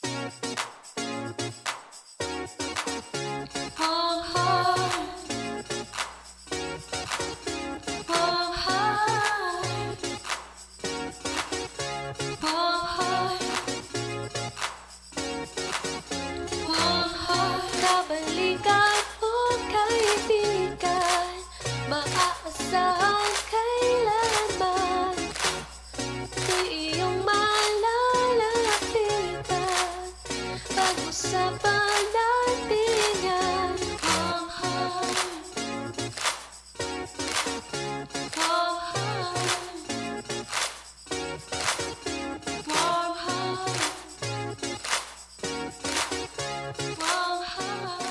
Hong Hong, Hong Hong, Hong Hong, Hong Hong. Kabalikan o kaibigan, maaasahan kailanman. Di iyong malalapitan, pag-usapan natin yan. Hong Hong, Hong Hong, Hong Hong, Hong Hong.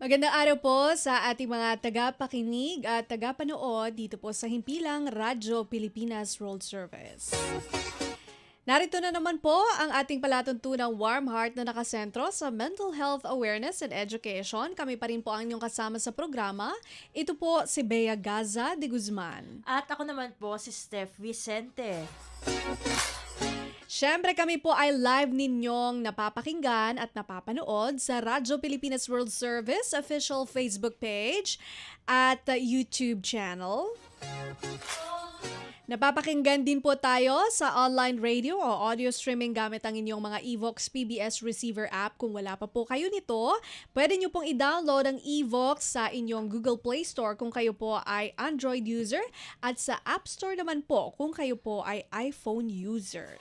Magandang araw po sa ating mga tagapakinig at tagapanood dito po sa Himpilang Radyo Pilipinas World Service. Narito na naman po ang ating palatuntunang Warm Heart na nakasentro sa Mental Health Awareness and Education. Kami pa rin po ang inyong kasama sa programa. Ito po si Bea Gaza de Guzman. At ako naman po si Steph Vicente. Siyempre kami po ay live ninyong napapakinggan at napapanood sa Radyo Pilipinas World Service official Facebook page at YouTube channel. Napapakinggan din po tayo sa online radio o audio streaming gamit ang inyong mga Evox PBS receiver app. Kung wala pa po kayo nito, pwede nyo pong i-download ang Evox sa inyong Google Play Store kung kayo po ay Android user at sa App Store naman po kung kayo po ay iPhone user.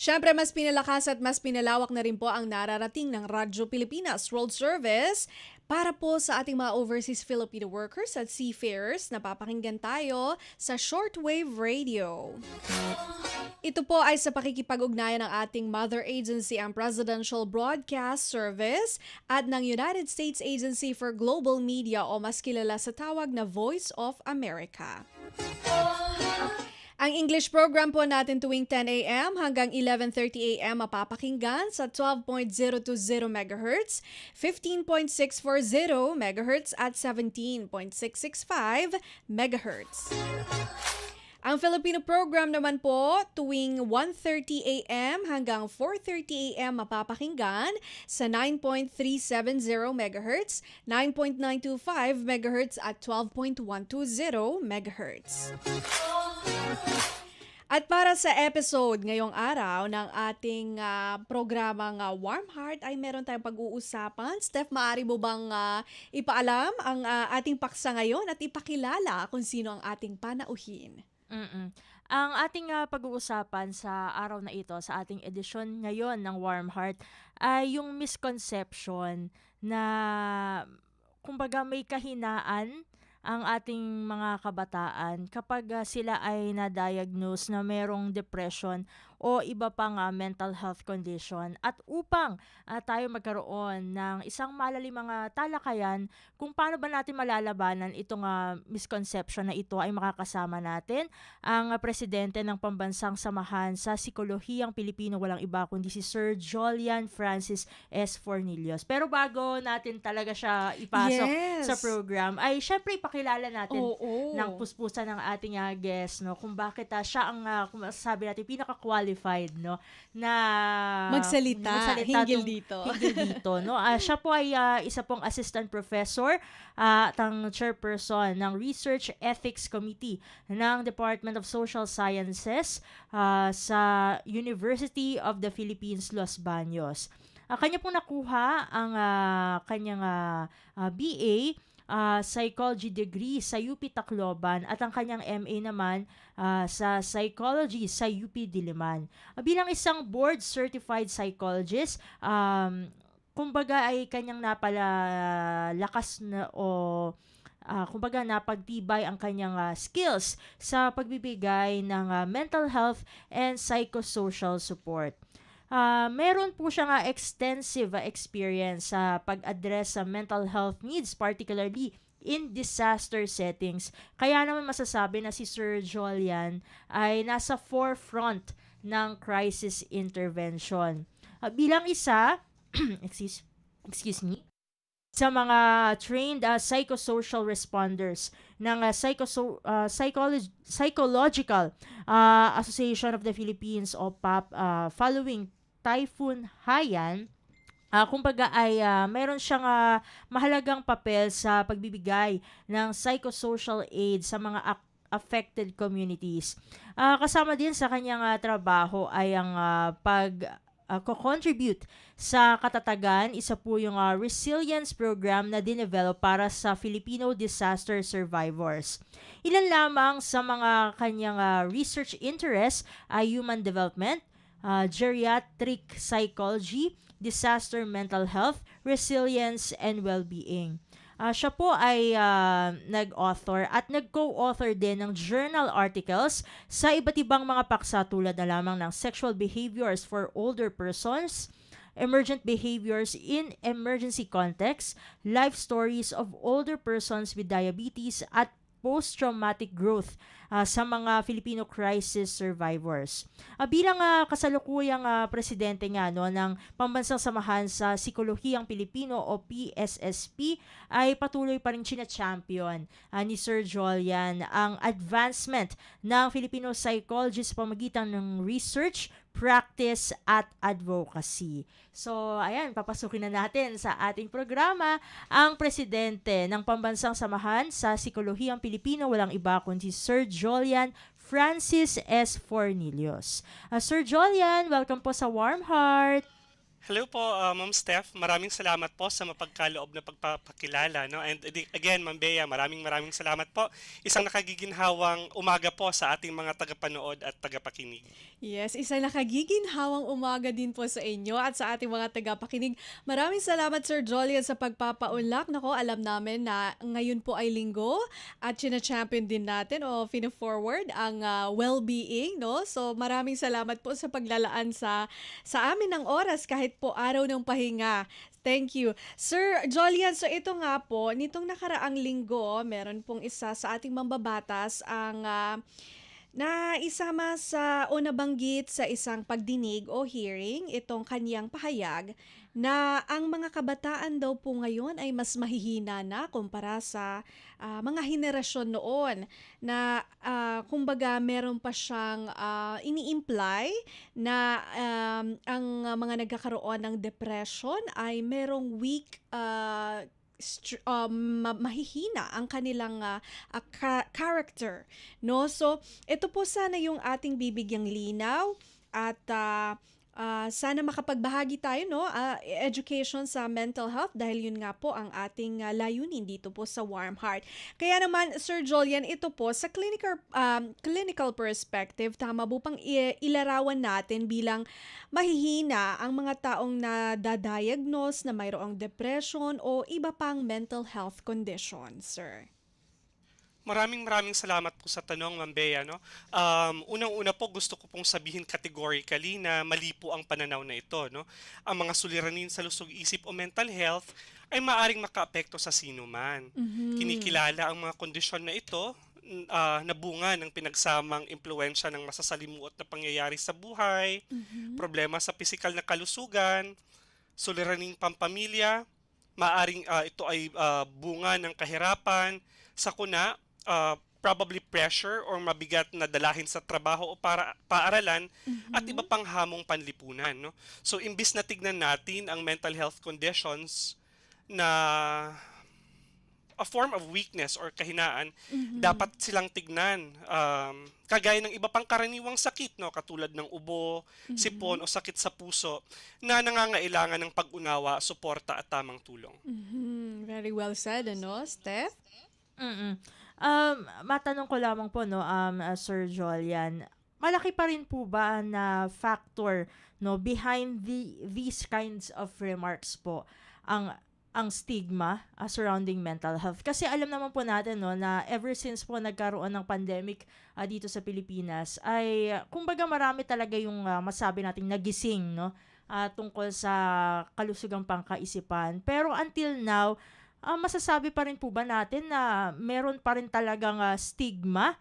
Siyempre, mas pinalakas at mas pinalawak na rin po ang nararating ng Radyo Pilipinas World Service para po sa ating mga overseas Filipino workers at seafarers. Napapakinggan tayo sa shortwave radio. Ito po ay sa pakikipag-ugnayan ng ating mother agency, ang Presidential Broadcast Service at ng United States Agency for Global Media o mas kilala sa tawag na Voice of America. Ang English program po natin tuwing 10 a.m. hanggang 11:30 a.m. mapapakinggan sa 12.020 MHz, 15.640 MHz at 17.665 MHz. Ang Filipino program naman po tuwing 1:30 a.m. hanggang 4:30 a.m. mapapakinggan sa 9.370 MHz, 9.925 MHz at 12.120 MHz. At para sa episode ngayong araw ng ating programang Warm Heart ay meron tayong pag-uusapan. Steph, maaari mo bang ipaalam ang ating paksa ngayon at ipakilala kung sino ang ating panauhin? Ang ating pag-uusapan sa araw na ito, sa ating edisyon ngayon ng Warm Heart, ay yung misconception na kumbaga may kahinaan ang ating mga kabataan kapag sila ay na-diagnose na merong depression o iba pang mental health condition. At upang tayo magkaroon ng isang malalimang talakayan kung paano ba natin malalabanan itong misconception na ito, ay makakasama natin ang presidente ng Pambansang Samahan sa Psikolohiyang Pilipino, walang iba kundi si Sir Jolian Francis S. Fornillos. Pero bago natin talaga siya ipasok sa program, ay syempre ipakilala natin ng puspusan ng ating guest, no, kung bakit siya ang kung sabi natin pinaka-qualified, no, na Magsalita hinggil dito. no. Siya po ay isa pong assistant professor at ang chairperson ng Research Ethics Committee ng Department of Social Sciences sa University of the Philippines, Los Baños. Kanya pong nakuha ang kanyang BA Psychology degree sa UP Tacloban at ang kanyang MA naman sa Psychology sa UP Diliman. Bilang isang board-certified psychologist, kumbaga ay kanyang napalakas na kumbaga napagtibay ang kanyang skills sa pagbibigay ng mental health and psychosocial support. Meron po siyang extensive experience sa pag-address sa mental health needs, particularly in disaster settings. Kaya naman masasabi na si Sir Jolian ay nasa forefront ng crisis intervention. Bilang isa, excuse me, sa mga trained psychosocial responders ng Psychological Association of the Philippines o PAP following Typhoon Haiyan. Kumbaga ay meron siyang mahalagang papel sa pagbibigay ng psychosocial aid sa mga affected communities. Kasama din sa kanyang trabaho ay ang contribute sa katatagan. Isa po yung resilience program na dinevelop para sa Filipino disaster survivors. Ilan lamang sa mga kanyang research interests ay human development, geriatric psychology, disaster mental health, resilience, and well-being. Siya po ay nag-author at nag-co-author din ng journal articles sa iba't ibang mga paksa tulad na lamang ng sexual behaviors for older persons, emergent behaviors in emergency context, life stories of older persons with diabetes, at post-traumatic growth sa mga Filipino crisis survivors. Bilang kasalukuyang presidente nga ng Pambansang Samahan sa Psikolohiyang Pilipino o PSSP, ay patuloy pa rin champion ni Sir Jolian ang advancement ng Filipino psychology sa pamagitan ng research, practice, at advocacy. So, ayan, papasukin na natin sa ating programa ang presidente ng Pambansang Samahan sa Psikolohiyang Pilipino, walang iba kundi Sir Jolian Francis S. Fornillos. Sir Jolian, welcome po sa Warm Heart. Hello po, Ma'am Steph. Maraming salamat po sa mapagkaloob na pagpapakilala. No? And again, Ma'am Bea, maraming salamat po. Isang nakagiginhawang umaga po sa ating mga tagapanood at tagapakinig. Yes, isa nakagiginhawang umaga din po sa inyo at sa ating mga tagapakinig. Maraming salamat Sir Jolian sa pagpapaunlak. Nako, alam namin na ngayon po ay linggo at champion din natin o fina-forward ang well-being, no? So maraming salamat po sa paglalaan sa amin ng oras kahit po araw ng pahinga. Thank you. Sir Jolian, so ito nga po, nitong nakaraang linggo, meron pong isa sa ating mambabatas ang na isama sa o nabanggit sa isang pagdinig o hearing itong kanyang pahayag na ang mga kabataan daw po ngayon ay mas mahihina na kumpara sa mga henerasyon noon na kumbaga meron pa siyang ini-imply na ang mga nagkakaroon ng depression ay merong weak mahihina ang kanilang character, no? So ito po sana yung ating bibigyang linaw at sana makapagbahagi tayo, no, education sa mental health dahil yun nga po ang ating layunin dito po sa Warm Heart. Kaya naman Sir Jolian, ito po sa clinical perspective, tama po pang ilarawan natin bilang mahihina ang mga taong na-diagnose na mayroong depression o iba pang mental health condition, sir? Maraming salamat po sa tanong, Ma'am Bea. No? Unang-una po, gusto ko pong sabihin categorically na mali po ang pananaw na ito. No? Ang mga suliranin sa lusog-isip o mental health ay maaring makaapekto sa sino man. Kinikilala ang mga kondisyon na ito na bunga ng pinagsamang impluensya ng masasalimuot na pangyayari sa buhay, problema sa pisikal na kalusugan, suliraning pampamilya, maaring ito ay bunga ng kahirapan, sakuna, probably pressure or mabigat na dalahin sa trabaho o paaralan at iba pang hamong panlipunan. No? So, imbis na tignan natin ang mental health conditions na a form of weakness or kahinaan, dapat silang tignan. Kagaya ng iba pang karaniwang sakit, no? Katulad ng ubo, sipon o sakit sa puso na nangangailangan ng pag-unawa, suporta at tamang tulong. Very well said, ano, Steph? Matanong ko lamang po, no, Sir Jolian, malaki pa rin po ba na factor, no, behind these kinds of remarks po ang stigma surrounding mental health? Kasi alam naman po natin, no, na ever since po nagkaroon ng pandemic dito sa Pilipinas ay kumbaga marami talaga yung masabi nating nagising, no, tungkol sa kalusugang pangkaisipan. Pero until now, masasabi pa rin po ba natin na meron pa rin talagang stigma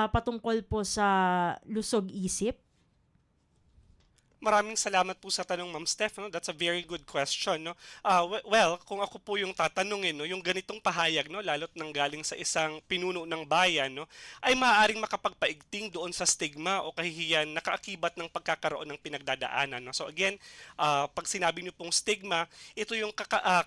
patungkol po sa lusog-isip? Maraming salamat po sa tanong, Ma'am Steph. No? That's a very good question. No? Well, kung ako po yung tatanungin, no, yung ganitong pahayag, no, lalo't nanggaling sa isang pinuno ng bayan, no, ay maaaring makapagpaigting doon sa stigma o kahihiyan na kaakibat ng pagkakaroon ng pinagdadaanan. No? So again, pag sinabi niyo pong stigma, ito yung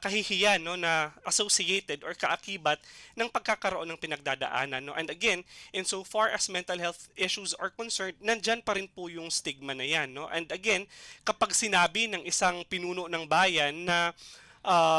kahihiyan, no, na associated or kaakibat ng pagkakaroon ng pinagdadaanan. No? And again, insofar as mental health issues are concerned, nandyan pa rin po yung stigma na yan. No? And again, kapag sinabi ng isang pinuno ng bayan na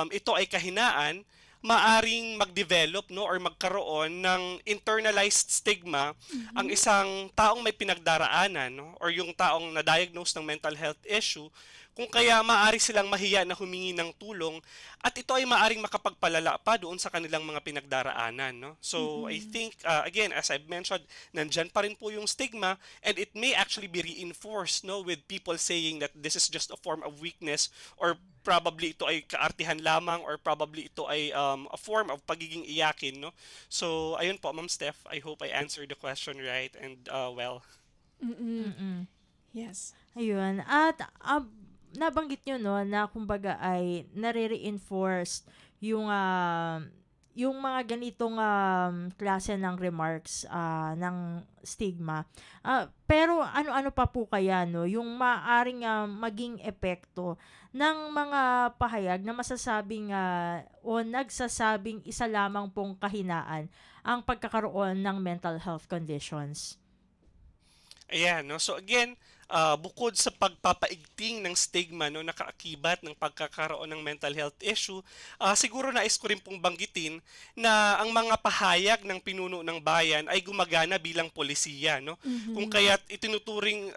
ito ay kahinaan, maaring mag-develop, no, or magkaroon ng internalized stigma ang isang taong may pinagdaraanan, no, or yung taong na-diagnose ng mental health issue, kung kaya maaari silang mahiya na humingi ng tulong at ito ay maaring makapagpalala pa doon sa kanilang mga pinagdaraanan. No? So I think, again, as I've mentioned, nandyan pa rin po yung stigma and it may actually be reinforced, no, with people saying that this is just a form of weakness or probably ito ay kaartihan lamang or probably ito ay a form of pagiging iyakin. No? So ayun po, Ma'am Steph, I hope I answered the question right and well. Yes. Ayun. At nabanggit nyo, no, na kumbaga ay nare-reinforce yung mga ganitong klase ng remarks ng stigma. Pero ano-ano pa po kaya, no, yung maaring maging epekto ng mga pahayag na masasabing o nagsasabing isa lamang pong kahinaan ang pagkakaroon ng mental health conditions? Ayan, no? So again, bukod sa pagpapaigting ng stigma, no, na kaakibat ng pagkakaroon ng mental health issue, siguro nais ko rin pong banggitin na ang mga pahayag ng pinuno ng bayan ay gumagana bilang polisiya, no? Kung kaya't itinuturing,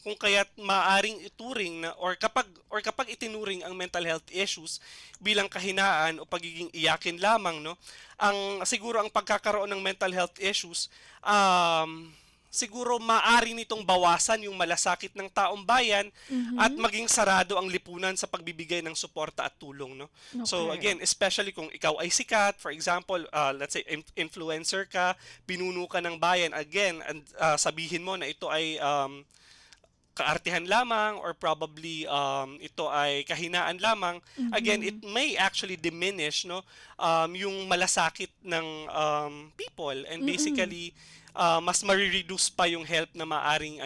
kung kaya't maaring ituring na or kapag itinuring ang mental health issues bilang kahinaan o pagiging iyakin lamang, no? Siguro ang pagkakaroon ng mental health issues siguro maaari nitong bawasan yung malasakit ng taong bayan at maging sarado ang lipunan sa pagbibigay ng suporta at tulong. No? So Okay. again, especially kung ikaw ay sikat, for example, let's say influencer ka, pinuno ka ng bayan, again, and sabihin mo na ito ay kaartihan lamang or probably ito ay kahinaan lamang, again, it may actually diminish, no, yung malasakit ng people and basically mas ma-reduce pa yung help na maaring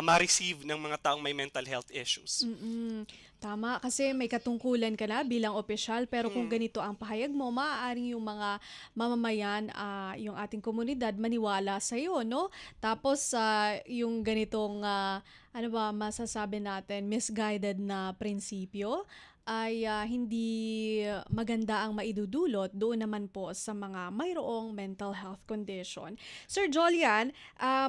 ma-receive ng mga taong may mental health issues. Tama, kasi may katungkulan ka na bilang opisyal, pero kung ganito ang pahayag mo, maaaring yung mga mamamayan, yung ating komunidad, maniwala sa iyo, no? Tapos, yung ganitong, ano ba masasabi natin, misguided na prinsipyo, ay hindi maganda ang maidudulot doon naman po sa mga mayroong mental health condition. Sir Jolian,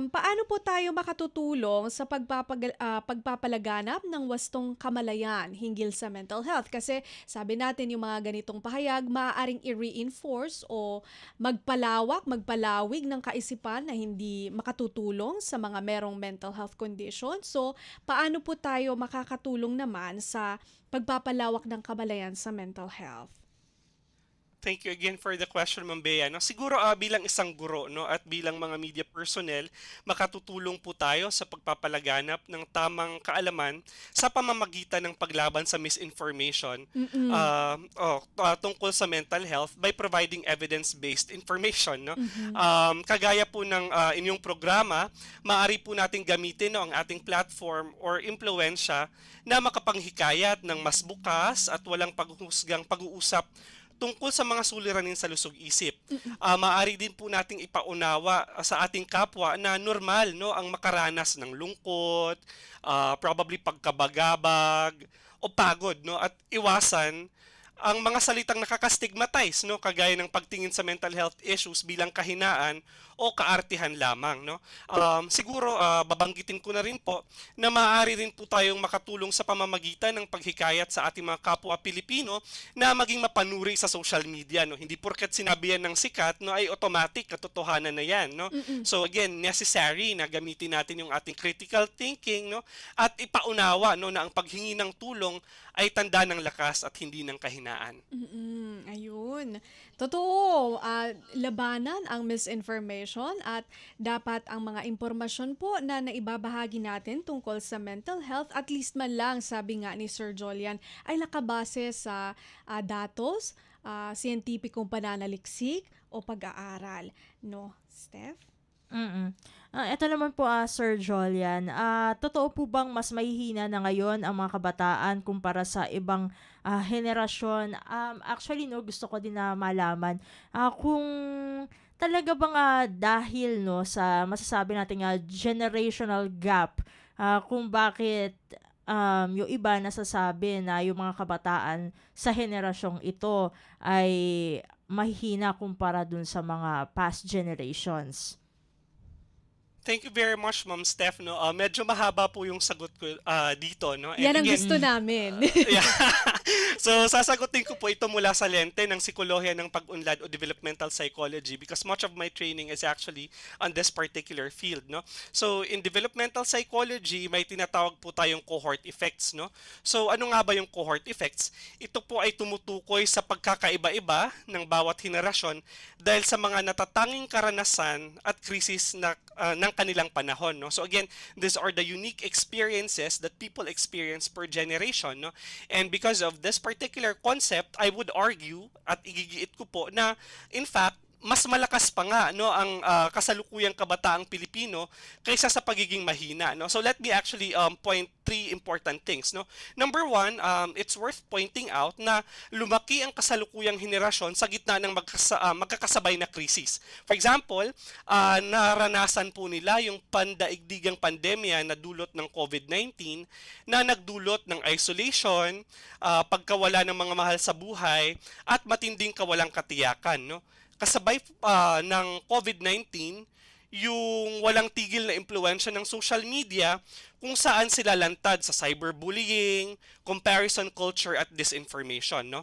paano po tayo makatutulong sa pagpapalaganap ng wastong kamalayan hinggil sa mental health? Kasi sabi natin yung mga ganitong pahayag maaaring i-reinforce o magpalawig ng kaisipan na hindi makatutulong sa mga merong mental health condition. So, paano po tayo makakatulong naman sa pagpapalawak ng kamalayan sa mental health? Thank you again for the question, Ma'am Bea. No, siguro bilang isang guro, no, at bilang mga media personnel, makatutulong po tayo sa pagpapalaganap ng tamang kaalaman sa pamamagitan ng paglaban sa misinformation tungkol sa mental health by providing evidence-based information. No? Kagaya po ng inyong programa, maaari po nating gamitin, no, ang ating platform or impluensya na makapanghikayat ng mas bukas at walang paghusgang pag-uusap tungkol sa mga suliranin sa lusog-isip. Maaari din po nating ipaunawa sa ating kapwa na normal, no, ang makaranas ng lungkot, probably pagkabagabag o pagod, no, at iwasan ang mga salitang nakaka-stigmatize, no, kagaya ng pagtingin sa mental health issues bilang kahinaan o kaartihan lamang, no. Siguro babanggitin ko na rin po na maaari rin po tayong makatulong sa pamamagitan ng paghikayat sa ating mga kapwa Pilipino na maging mapanuri sa social media, no. Hindi porket sinabi yan ng sikat, no, ay automatic katotohanan na yan, no. So again, necessary na gamitin natin yung ating critical thinking, no, at ipaunawa, no, na ang paghingi ng tulong ay tanda ng lakas at hindi ng kahinaan. kahinaan. Ayun. Totoo, labanan ang misinformation at dapat ang mga impormasyon po na naibabahagi natin tungkol sa mental health, at least man lang, sabi nga ni Sir Jolian, ay nakabase sa datos, siyentipikong pananaliksik o pag-aaral. No, Steph? Mm. Ito naman po, Sir Jolian, totoo po bang mas mahihina na ngayon ang mga kabataan kumpara sa ibang henerasyon? Actually, no, gusto ko din na malaman kung talaga bang dahil no sa masasabi natin generational gap, kung bakit yung iba nasasabi na yung mga kabataan sa henerasyong ito ay mahihina kumpara dun sa mga past generations. Thank you very much, Ma'am Steph. No? Medyo mahaba po yung sagot ko dito. No? And Yan ang again, gusto namin. yeah. So, sasagutin ko po ito mula sa lente ng psikolohiya ng pag-unlad o developmental psychology, because much of my training is actually on this particular field. No? So, in developmental psychology, may tinatawag po tayong cohort effects. No? So, ano nga ba yung cohort effects? Ito po ay tumutukoy sa pagkakaiba-iba ng bawat henerasyon dahil sa mga natatanging karanasan at krisis na ng kanilang panahon. No? So again, these are the unique experiences that people experience per generation. No? And because of this particular concept, I would argue at igigiit ko po na in fact, mas malakas pa nga no ang kasalukuyang kabataang Pilipino kaysa sa pagiging mahina, no. So let me actually point three important things, no. Number one, it's worth pointing out na lumaki ang kasalukuyang henerasyon sa gitna ng magkakasabay na krisis. For example, naranasan po nila yung pandaigdigang pandemya na dulot ng COVID-19 na nagdulot ng isolation, pagkawala ng mga mahal sa buhay at matinding kawalang katiyakan, no. Kasabay ng COVID-19, yung walang tigil na impluwensya ng social media kung saan sila lantad sa cyberbullying, comparison culture at disinformation. No?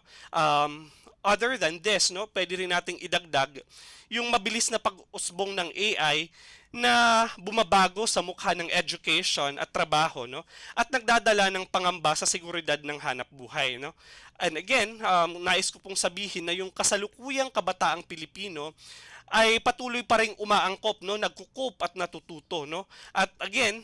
Other than this, no, pwede rin nating idagdag yung mabilis na pag-usbong ng AI na bumabago sa mukha ng education at trabaho, no, at nagdadala ng pangamba sa seguridad ng hanap buhay. No? And again, nais ko pong sabihin na yung kasalukuyang kabataang Pilipino ay patuloy pa ring umaangkop, no, nagkukup at natututo. No? At again,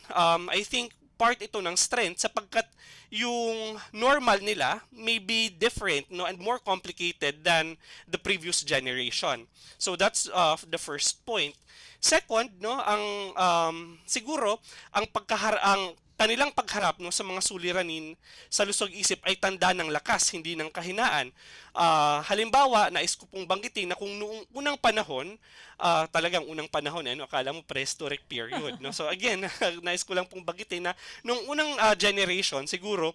I think part ito ng strength sapagkat yung normal nila may be different, no, and more complicated than the previous generation. So that's the first point. Second, no, ang siguro ang kanilang pagharap no sa mga suliranin sa lusog-isip ay tanda ng lakas, hindi ng kahinaan. Halimbawa, nais ko pong banggitin na kung noong unang panahon, talagang unang panahon, no, akala mo prehistoric period. No? So again, nais ko lang pong banggitin na noong unang generation, siguro,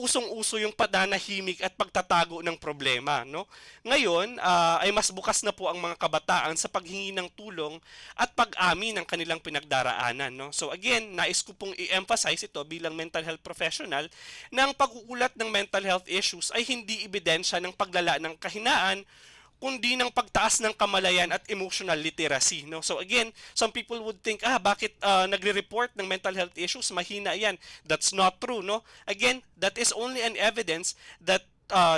usong-uso yung pananahimik at pagtatago ng problema. No? Ngayon, ay mas bukas na po ang mga kabataan sa paghingi ng tulong at pag-amin ng kanilang pinagdaraanan. No? So again, nais ko pong i-emphasize ito bilang mental health professional na ang pag-uulat ng mental health issues ay hindi ebidensya ng paglala ng kahinaan, kundi ng pagtaas ng kamalayan at emotional literacy. No? So again, some people would think, bakit nagre-report ng mental health issues, mahina yan. That's not true. No? Again, that is only an evidence that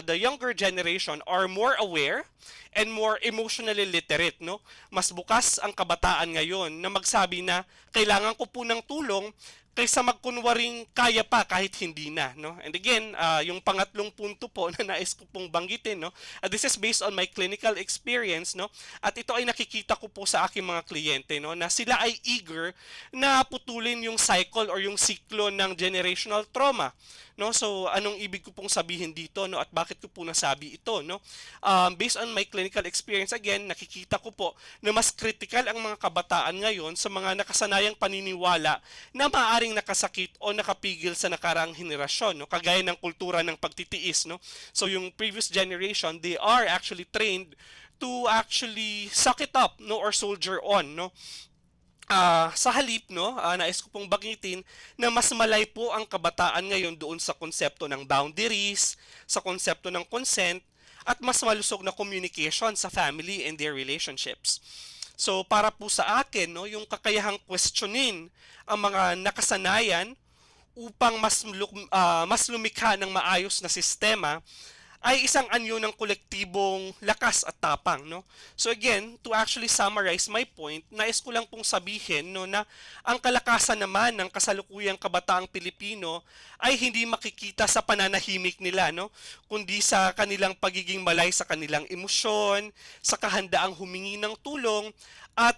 the younger generation are more aware and more emotionally literate. No? Mas bukas ang kabataan ngayon na magsabi na kailangan ko po ng tulong kaysa magkunwaring kaya pa kahit hindi na. No? And again, yung pangatlong punto po na nais ko pong banggitin, no? This is based on my clinical experience, no? At ito ay nakikita ko po sa aking mga kliyente, no? Na sila ay eager na putulin yung cycle or yung siklo ng generational trauma. No? So, anong ibig ko pong sabihin dito, no? At bakit ko po nasabi ito? No? Based on my clinical experience, again, nakikita ko po na mas critical ang mga kabataan ngayon sa mga nakasanayang paniniwala na maaaring nakasakit o nakapigil sa nakaraang henerasyon, no? Kagaya ng kultura ng pagtitiis. No? So, yung previous generation, they are actually trained to actually suck it up, no? Or soldier on. No? Sa halip, no, nais ko pong banggitin na mas malay po ang kabataan ngayon doon sa konsepto ng boundaries, sa konsepto ng consent, at mas malusog na communication sa family and their relationships. So para po sa akin, no, yung kakayahang questionin ang mga nakasanayan upang mas lumikha ng maayos na sistema ay isang anyo ng kolektibong lakas at tapang, no? So again, to actually summarize my point, nais ko lang pong sabihin, no, na ang kalakasan naman ng kasalukuyang kabataang Pilipino ay hindi makikita sa pananahimik nila, no? Kundi sa kanilang pagiging malay sa kanilang emosyon, sa kahandaang humingi ng tulong, at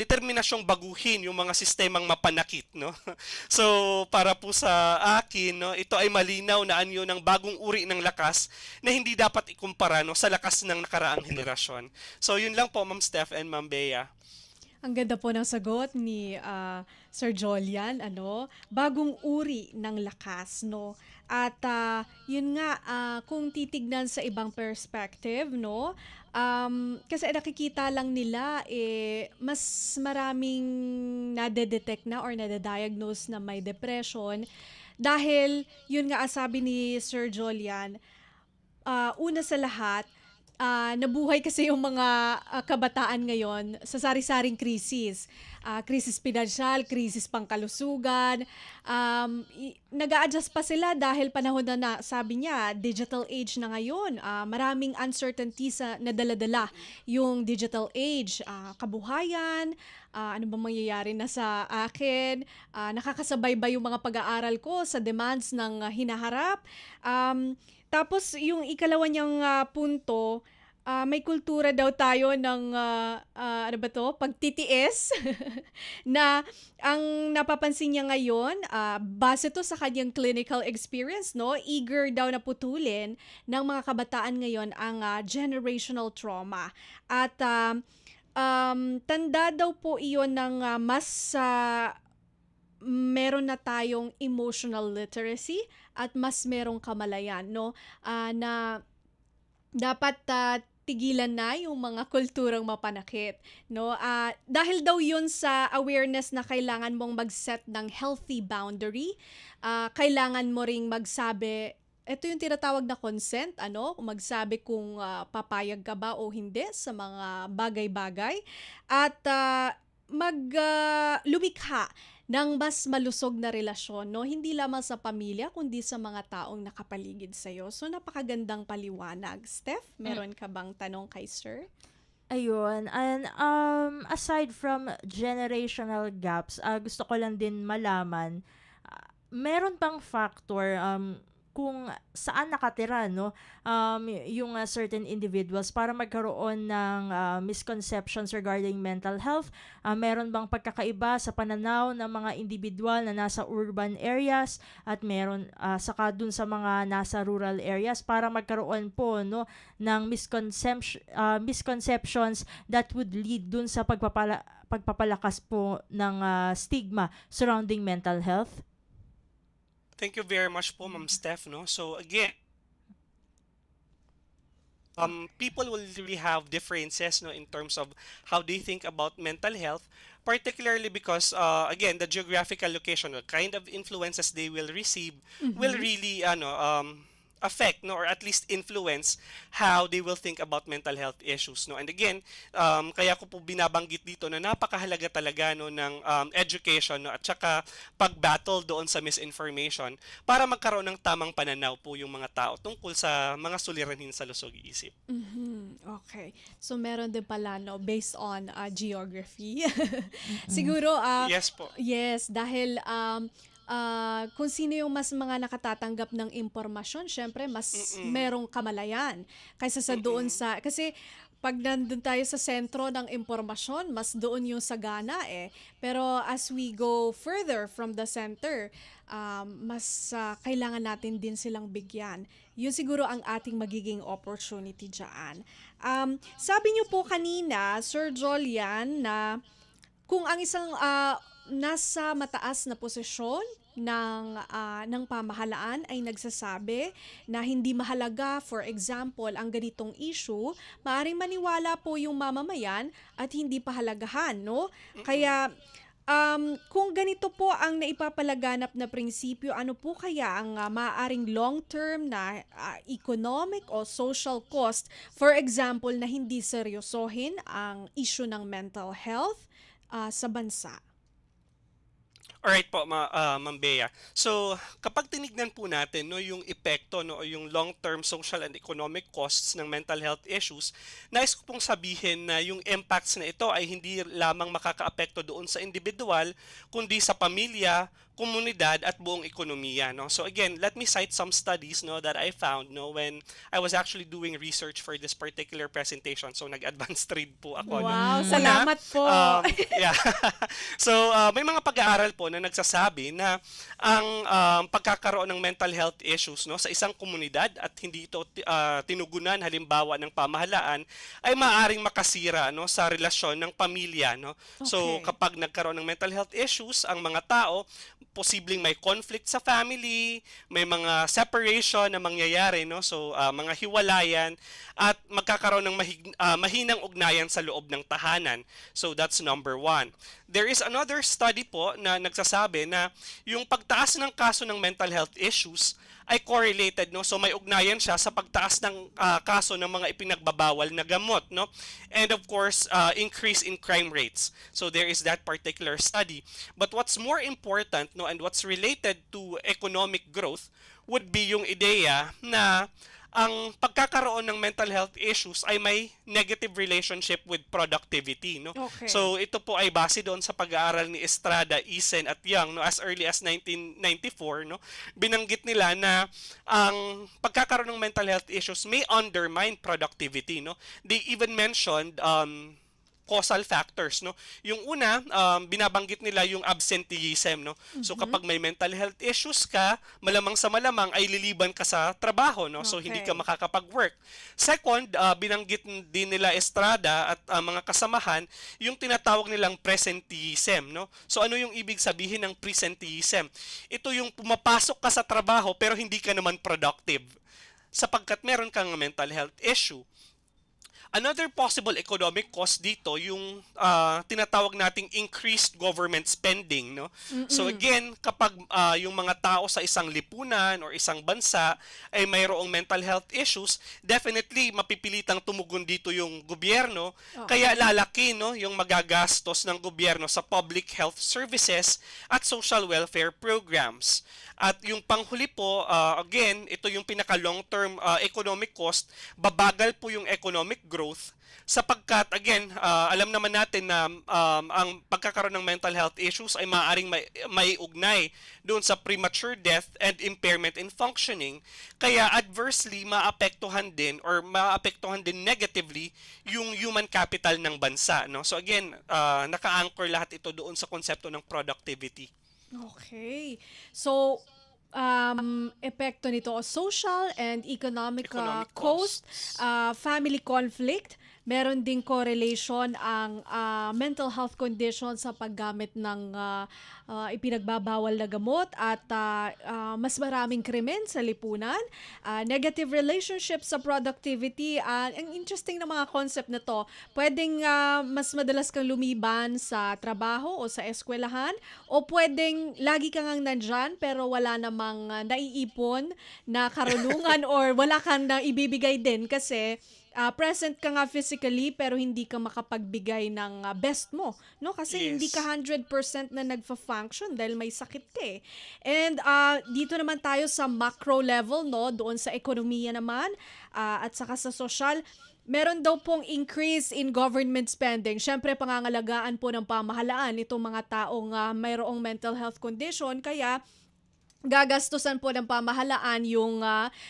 determinasyong baguhin yung mga sistemang mapanakit, no? So, para po sa akin, no, ito ay malinaw na anyo ng bagong uri ng lakas na hindi dapat ikumpara, no, sa lakas ng nakaraang henerasyon. So, yun lang po, Ma'am Steph and Ma'am Bea. Ang ganda po ng sagot ni Sir Jolian, bagong uri ng lakas, no? At yun nga, kung titignan sa ibang perspective, no? Kasi nakikita lang nila, mas maraming nade-detect na or nade-diagnose na may depression dahil, yun nga, sabi ni Sir Jolian, una sa lahat, nabuhay kasi yung mga kabataan ngayon sa sari-saring krisis. Krisis pinansyal, krisis pangkalusugan. Nag-a-adjust pa sila dahil panahon na sabi niya, digital age na ngayon. Maraming uncertainties na dala-dala yung digital age. Kabuhayan, ano ba mangyayari na sa akin, nakakasabay ba yung mga pag-aaral ko sa demands ng hinaharap. Tapos yung ikalawa niyang punto, may kultura daw tayo ng ano ba to? Pagtitiis na ang napapansin niya ngayon, base to sa kanyang clinical experience, no? Eager daw na putulin ng mga kabataan ngayon ang generational trauma. At tanda daw po iyon ng mas meron na tayong emotional literacy at mas merong kamalayan, no? Na dapat tigilan na yung mga kulturang mapanakit, no? Dahil daw yun sa awareness na kailangan mong mag-set ng healthy boundary, kailangan mo ring magsabi, ito yung tinatawag na consent, magsabi kung papayag ka ba o hindi sa mga bagay-bagay, at lumikha ng mas malusog na relasyon, no? Hindi lamang sa pamilya, kundi sa mga taong nakapaligid sa'yo. So, napakagandang paliwanag. Steph, meron ka bang tanong kay Sir? Ayun. And aside from generational gaps, gusto ko lang din malaman, meron bang factor kung saan nakatira, no, yung certain individuals para magkaroon ng misconceptions regarding mental health? Meron bang pagkakaiba sa pananaw ng mga individual na nasa urban areas at meron saka dun sa mga nasa rural areas para magkaroon po, no, ng misconceptions that would lead dun sa pagpapalakas po ng stigma surrounding mental health? Thank you very much po, Ma'am Steph, no? So again, people will really have differences, no, in terms of how they think about mental health, particularly because again, the geographical location, the kind of influences they will receive will really affect, no, or at least influence how they will think about mental health issues, no. And again, kaya ko po binabanggit dito na napakahalaga talaga, no, ng education, no, at saka pag-battle doon sa misinformation para magkaroon ng tamang pananaw po yung mga tao tungkol sa mga suliranin sa lusog-isip. Okay. So, meron din pala, no, based on geography. Siguro, Yes po. yes, dahil kung sino yung mas mga nakatatanggap ng impormasyon, syempre mas merong kamalayan kaysa sa doon sa, kasi pag nandun tayo sa sentro ng impormasyon, mas doon yung sagana Pero as we go further from the center, mas kailangan natin din silang bigyan. Yun siguro ang ating magiging opportunity dyan. Sabi niyo po kanina, Sir Jolian, na kung ang isang nasa mataas na posisyon ng pamahalaan ay nagsasabi na hindi mahalaga, for example, ang ganitong issue, maaaring maniwala po yung mamamayan at hindi pahalagahan, no? Kaya kung ganito po ang naipapalaganap na prinsipyo, ano po kaya ang maaaring long-term na economic o social cost, for example, na hindi seryosohin ang issue ng mental health sa bansa? Alright po, Ma'am Bea. So, kapag tinignan po natin no, yung epekto no, o yung long-term social and economic costs ng mental health issues, nais ko pong sabihin na yung impacts na ito ay hindi lamang makakaapekto doon sa individual, kundi sa pamilya, komunidad at buong ekonomiya. No? So again, let me cite some studies no, that I found no, when I was actually doing research for this particular presentation. So nag-advanced read po ako. No? Wow, Una, salamat po. yeah. So, may mga pag-aaral po na nagsasabi na ang pagkakaroon ng mental health issues no, sa isang komunidad at hindi ito tinugunan halimbawa ng pamahalaan ay maaaring makasira no, sa relasyon ng pamilya. No? So, Okay. kapag nagkaroon ng mental health issues, ang mga tao, posibleng may conflict sa family, may mga separation na mangyayari, no? So, mga hiwalayan, at magkakaroon ng mahinang ugnayan sa loob ng tahanan. So, that's number one. There is another study po na nagsasabi na yung pagtaas ng kaso ng mental health issues ay correlated, no? So may ugnayan siya sa pagtaas ng kaso ng mga ipinagbabawal na gamot, no? And of course, increase in crime rates. So there is that particular study. But what's more important, no, and what's related to economic growth would be yung ideya na ang pagkakaroon ng mental health issues ay may negative relationship with productivity, no? Okay. So ito po ay base doon sa pag-aaral ni Estrada, Isen at Young no, as early as 1994, no? Binanggit nila na ang pagkakaroon ng mental health issues may undermine productivity, no? They even mentioned causal factors, no. Yung una, binabanggit nila yung absenteeism, no. So kapag may mental health issues ka, malamang sa malamang ay liliban ka sa trabaho, no. So hindi ka Okay. makakapag-work. Second, binanggit din nila Estrada at mga kasamahan yung tinatawag nilang presenteeism, no. So ano yung ibig sabihin ng presenteeism? Ito yung pumapasok ka sa trabaho pero hindi ka naman productive sapagkat meron kang mental health issue. Another possible economic cost dito yung tinatawag nating increased government spending, no? So again, kapag yung mga tao sa isang lipunan or isang bansa ay mayroong mental health issues, definitely mapipilitang tumugon dito yung gobyerno, kaya lalaki no yung magagastos ng gobyerno sa public health services at social welfare programs. At yung panghuli po, again, ito yung pinaka long-term economic cost, babagal po yung economic growth sapagkat, again, alam naman natin na ang pagkakaroon ng mental health issues ay maaaring may ugnay doon sa premature death and impairment in functioning. Kaya adversely, maapektuhan din or maapektuhan din negatively yung human capital ng bansa. No? So again, naka-anchor lahat ito doon sa konsepto ng productivity. Okay. So, epekto nito, social and economic, Economic cost, costs. family conflict, meron ding correlation ang mental health condition sa paggamit ng ipinagbabawal na gamot at mas maraming krimen sa lipunan, negative relationship sa productivity. Ang interesting na mga concept na to, pwedeng mas madalas kang lumiban sa trabaho o sa eskwelahan, o pwedeng lagi kang nandyan pero wala namang naiipon na karunungan or wala kang na ibibigay din kasi present ka nga physically pero hindi ka makapagbigay ng best mo, no? Kasi hindi ka 100% na nagfa-function dahil may sakit ka eh. And dito naman tayo sa macro level, no? Doon sa ekonomiya naman at saka sa social, meron daw pong increase in government spending. Siyempre, pangangalagaan po ng pamahalaan itong mga taong mayroong mental health condition, kaya gagastusan po ng pamahalaan yung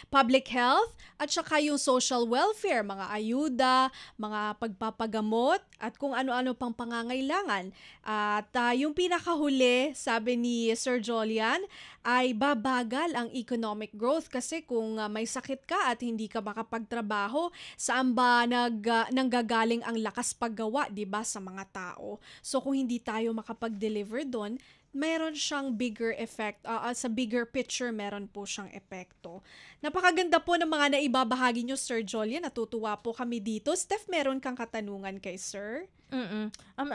public health at saka yung social welfare, mga ayuda, mga pagpapagamot at kung ano-ano pang pangangailangan. At yung pinakahuli, sabi ni Sir Jolian, ay babagal ang economic growth kasi kung may sakit ka at hindi ka makapagtrabaho, saan ba nanggagaling ang lakas paggawa, 'di ba, sa mga tao? So kung hindi tayo makapag-deliver doon, meron siyang bigger effect. Sa bigger picture, meron po siyang epekto. Napakaganda po ng mga naibabahagi nyo, Sir Jolian. Natutuwa po kami dito. Steph, meron kang katanungan kay Sir?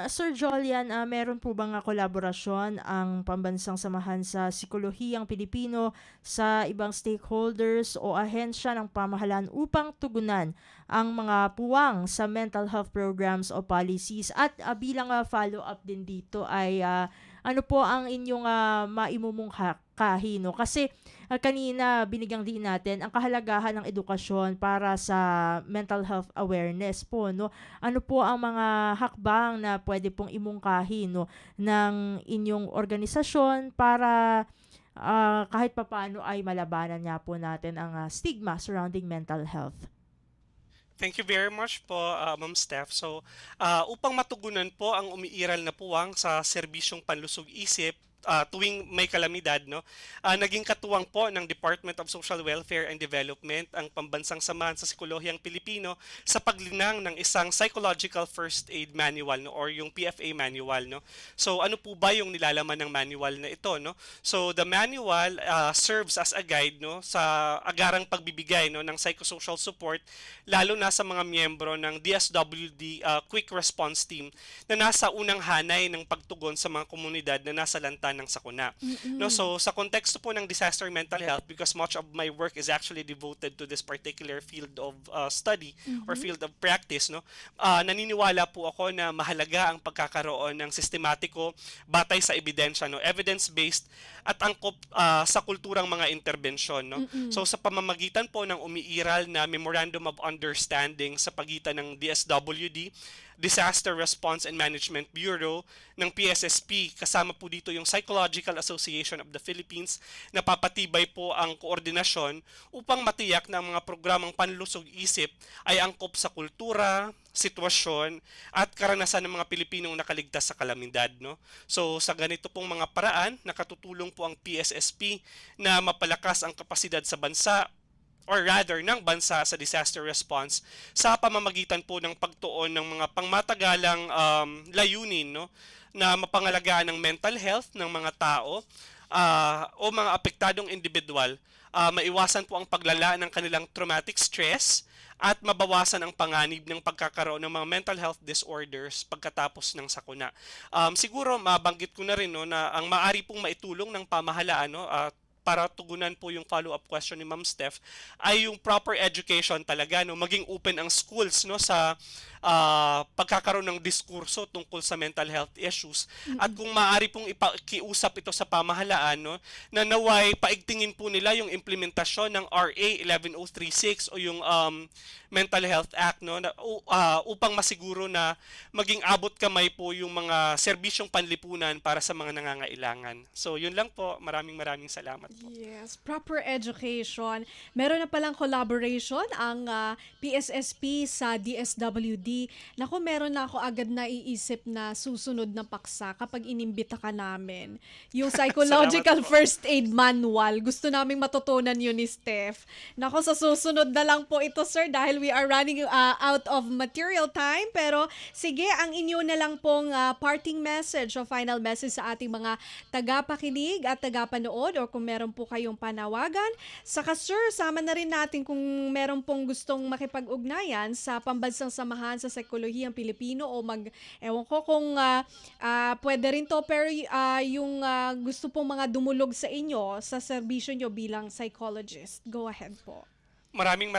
Sir Jolian, meron po bang kolaborasyon ang Pambansang Samahan sa Psikolohiyang Pilipino sa ibang stakeholders o ahensya ng pamahalaan upang tugunan ang mga puwang sa mental health programs o policies? At bilang follow-up din dito ay ano po ang inyong maimumungkahi, no? Kasi kanina binigyang din natin ang kahalagahan ng edukasyon para sa mental health awareness po, no? Ano po ang mga hakbang na pwede pong imungkahi, no, ng inyong organisasyon para kahit papaano ay malabanan nga po natin ang stigma surrounding mental health? Thank you very much po, Ma'am Steph. So, upang matugunan po ang umiiral na puwang sa serbisyong panlusog-isip tuwing may kalamidad, no, naging katuwang po ng Department of Social Welfare and Development ang Pambansang Samahan sa Psikolohiyang Pilipino sa paglinang ng isang Psychological First Aid Manual, no, or yung PFA manual. No. So, ano po ba yung nilalaman ng manual na ito? No? So, the manual serves as a guide, no, sa agarang pagbibigay, no, ng psychosocial support lalo na sa mga miyembro ng DSWD Quick Response Team na nasa unang hanay ng pagtugon sa mga komunidad na nasa lanta ng sakuna. No, so sa konteksto po ng disaster mental health, because much of my work is actually devoted to this particular field of study or field of practice, no, naniniwala po ako na mahalaga ang pagkakaroon ng sistematiko batay sa ebidensya, no, evidence-based at angkop sa kulturang mga interbensyon, no. So sa pamamagitan po ng umiiral na Memorandum of Understanding sa pagitan ng DSWD, Disaster Response and Management Bureau ng PSSP, kasama po dito yung Psychological Association of the Philippines, napapatibay po ang koordinasyon upang matiyak na ang mga programang panlusog-isip ay angkop sa kultura, sitwasyon at karanasan ng mga Pilipinong nakaligtas sa kalamidad, no. So sa ganito pong mga paraan, nakatutulong po ang PSSP na mapalakas ang kapasidad sa bansa, or rather ng bansa sa disaster response sa pamamagitan po ng pagtuon ng mga pangmatagalang layunin, no, na mapangalagaan ng mental health ng mga tao o mga apektadong individual, maiwasan po ang paglala ng kanilang traumatic stress at mabawasan ang panganib ng pagkakaroon ng mga mental health disorders pagkatapos ng sakuna. Siguro mabanggit ko na rin, no, na ang maaari pong maitulong ng pamahalaan, no, para tugunan po yung follow-up question ni Ma'am Steph, ay yung proper education talaga, no, maging open ang schools, no, sa pagkakaroon ng diskurso tungkol sa mental health issues, at kung maaari pong ipakiusap ito sa pamahalaan, no, na naway paigtingin po nila yung implementasyon ng RA 11036 o yung Mental Health Act, no, na, upang masiguro na maging abot kamay po yung mga serbisyong panlipunan para sa mga nangangailangan. So yun lang po, maraming salamat po. Yes, proper education. Meron na palang collaboration ang PSSP sa DSWD. Naku, meron na ako agad na iisip na susunod na paksa kapag inimbita ka namin. Yung Psychological Salamat po. First Aid Manual. Gusto naming matutunan yun ni Steph. Naku, sa susunod na lang po ito, sir, dahil we are running out of material time. Pero sige, ang inyo na lang pong parting message o final message sa ating mga tagapakinig at tagapanood, or kung meron po kayong panawagan. Saka sir, sama na rin natin kung meron pong gustong makipag-ugnayan sa Pambansang Samahan sa Psikolohiyang Pilipino o ewan ko kung pwede rin to, pero yung gusto pong mga dumulog sa inyo sa serbisyo nyo bilang psychologist. Go ahead po. Maraming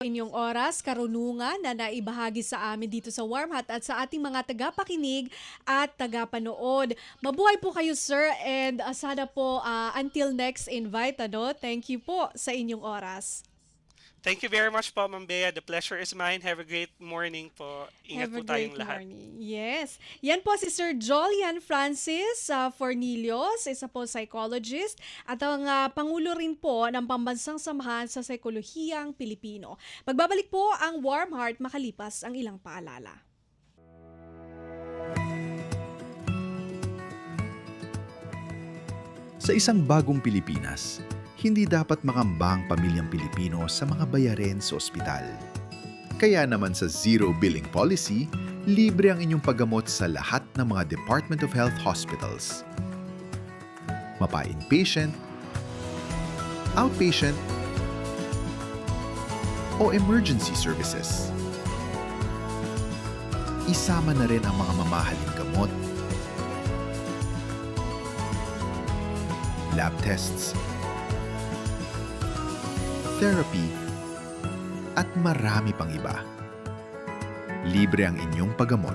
Inyong oras, karunungan na naibahagi sa amin dito sa Warm Hot at sa ating mga tagapakinig at tagapanood. Mabuhay po kayo, sir, and sana po until next invite, ano? Thank you po sa inyong oras. Thank you very much po, Ma'am Bea. The pleasure is mine. Have a great morning po. Ingat Have po a tayong great lahat. morning. Yes. Yan po si Sir Jolian Francis Fornilios, isa po psychologist at ang Pangulo rin po ng Pambansang Samahan sa Psikolohiyang Pilipino. Magbabalik po ang Warm Heart makalipas ang ilang paalala. Sa isang bagong Pilipinas, hindi dapat makamba ang pamilyang Pilipino sa mga bayarin sa ospital. Kaya naman sa Zero Billing Policy, libre ang inyong paggamot sa lahat ng mga Department of Health hospitals. Mapa-inpatient, outpatient, o emergency services. Isama na rin ang mga mamahaling gamot, lab tests, therapy, at marami pang iba. Libre ang inyong paggamot.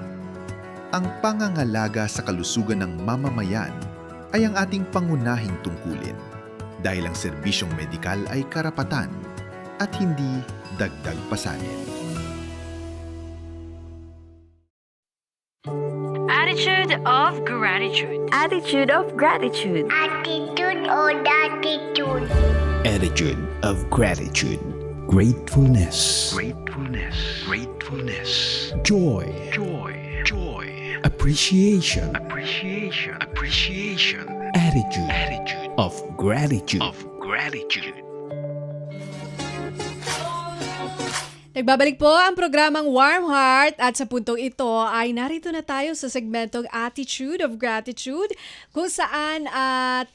Ang pangangalaga sa kalusugan ng mamamayan ay ang ating pangunahing tungkulin dahil ang serbisyong medikal ay karapatan at hindi dagdag pasanin. Attitude of gratitude. Attitude of gratitude. Attitude or attitude. Attitude of gratitude. Gratefulness. Gratefulness. Gratefulness. Joy. Joy. Joy. Appreciation. Appreciation. Appreciation. Attitude Attitude of gratitude. of gratitude. Nagbabalik po ang programang Warm Heart at sa puntong ito ay narito na tayo sa segmentong Attitude of Gratitude kung saan